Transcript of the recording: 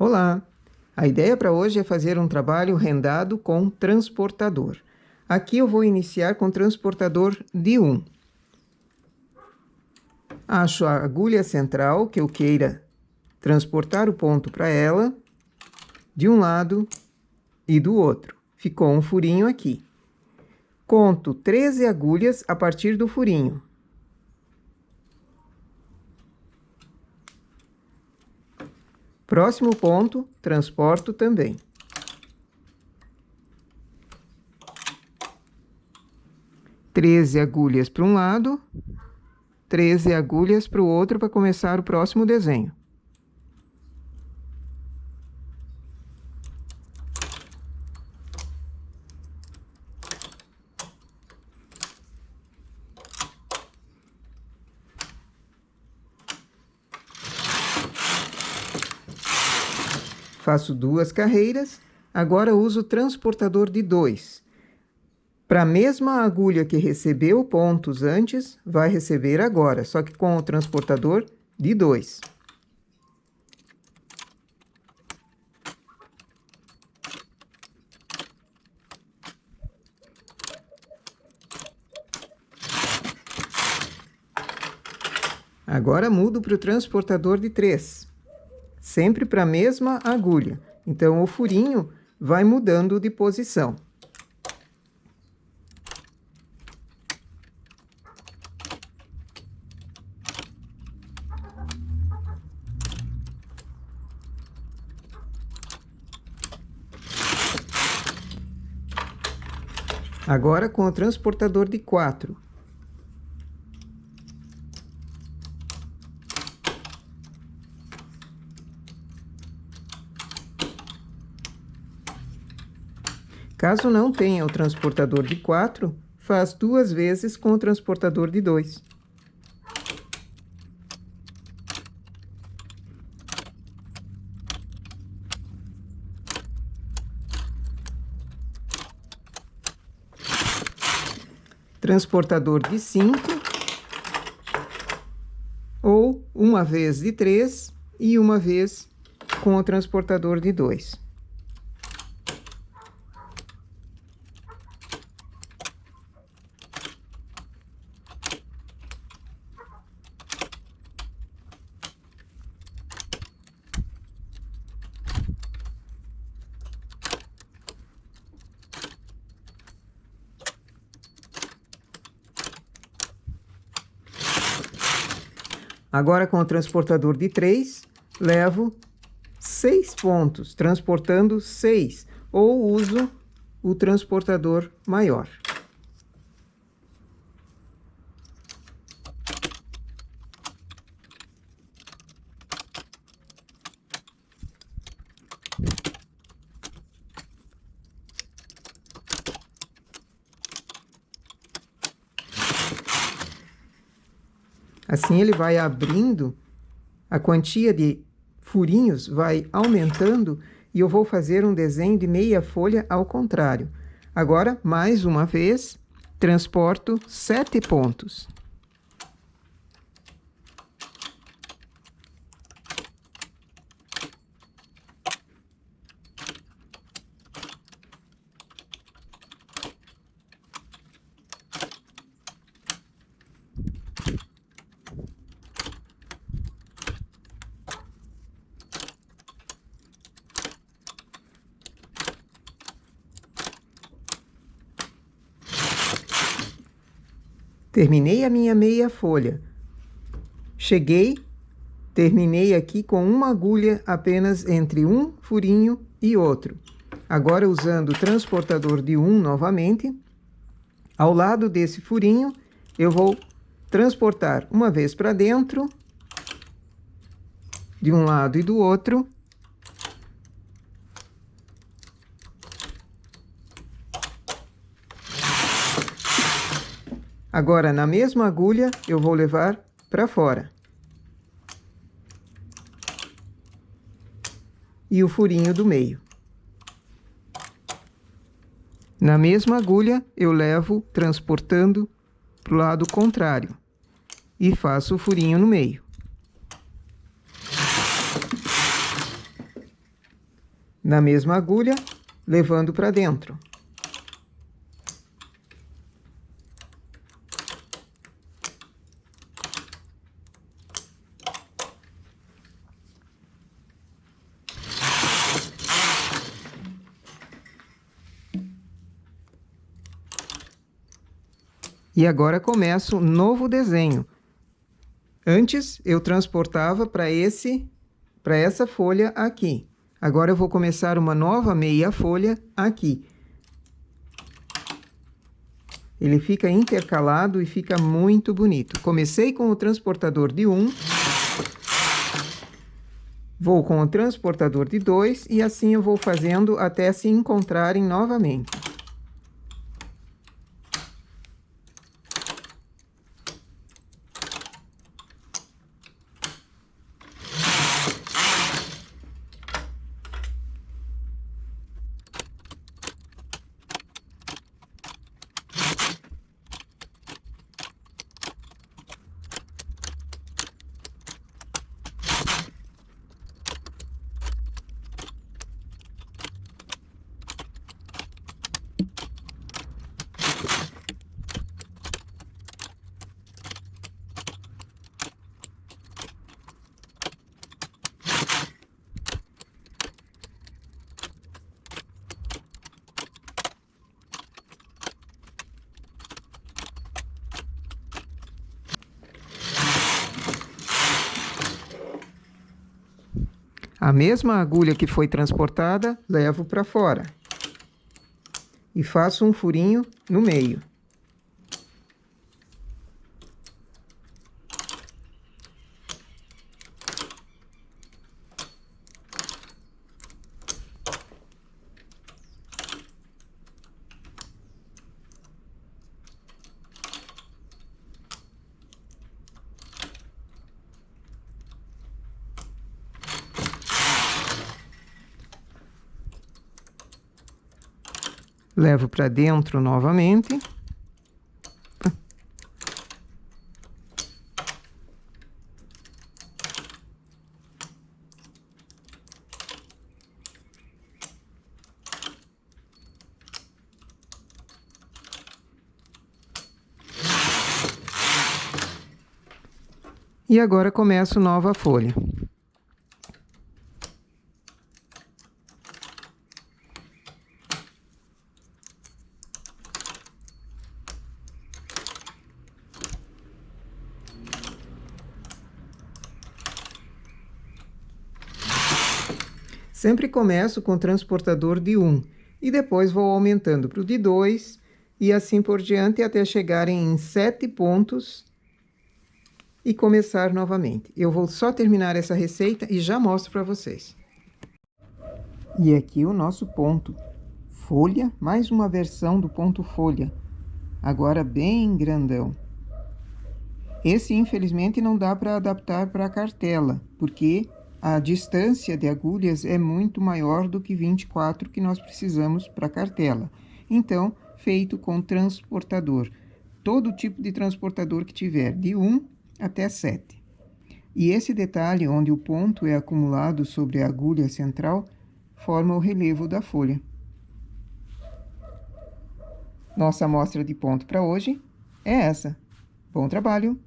Olá! A ideia para hoje é fazer um trabalho rendado com transportador. Aqui eu vou iniciar com transportador de 1. Acho a agulha central que eu queira transportar o ponto para ela, de um lado e do outro. Ficou um furinho aqui. Conto 13 agulhas a partir do furinho. Próximo ponto, transporto também. Treze agulhas para um lado, 13 agulhas para o outro para começar o próximo desenho. Faço 2 carreiras, agora uso o transportador de 2. Para a mesma agulha que recebeu pontos antes, vai receber agora, só que com o transportador de 2. Agora mudo para o transportador de 3. Sempre para a mesma agulha. Então, o furinho vai mudando de posição. Agora com o transportador de 4. Caso não tenha o transportador de 4, faz 2 vezes com o transportador de 2. Transportador de 5, ou uma vez de 3 e uma vez com o transportador de 2. Agora, com o transportador de 3, levo 6 pontos, transportando 6, ou uso o transportador maior. Assim ele vai abrindo, a quantia de furinhos vai aumentando e eu vou fazer um desenho de meia folha ao contrário. Agora, mais uma vez, transporto 7 pontos. Terminei a minha meia folha. Terminei aqui com uma agulha apenas entre um furinho e outro. Agora, usando o transportador de 1 novamente, ao lado desse furinho, eu vou transportar uma vez para dentro, de um lado e do outro. Agora, na mesma agulha, eu vou levar para fora. E o furinho do meio. Na mesma agulha, eu levo transportando para o lado contrário. E faço o furinho no meio. na mesma agulha, levando para dentro. E agora começo um novo desenho. Antes eu transportava para essa folha aqui. Agora eu vou começar uma nova meia folha aqui. Ele fica intercalado e fica muito bonito. Comecei com o transportador de 1, vou com o transportador de 2 e assim eu vou fazendo até se encontrarem novamente. A mesma agulha que foi transportada, levo para fora. E faço um furinho no meio. Levo para dentro novamente. E agora começo nova folha. Sempre começo com o transportador de 1 e depois vou aumentando para o de 2 e assim por diante até chegarem em 7 pontos e começar novamente. Eu vou só terminar essa receita e já mostro para vocês. E aqui o nosso ponto folha, mais uma versão do ponto folha, agora bem grandão. Esse infelizmente não dá para adaptar para a cartela, porque a distância de agulhas é muito maior do que 24 que nós precisamos para a cartela. Então, feito com transportador. Todo tipo de transportador que tiver, de 1 até 7. E esse detalhe, onde o ponto é acumulado sobre a agulha central, forma o relevo da folha. Nossa amostra de ponto para hoje é essa. Bom trabalho!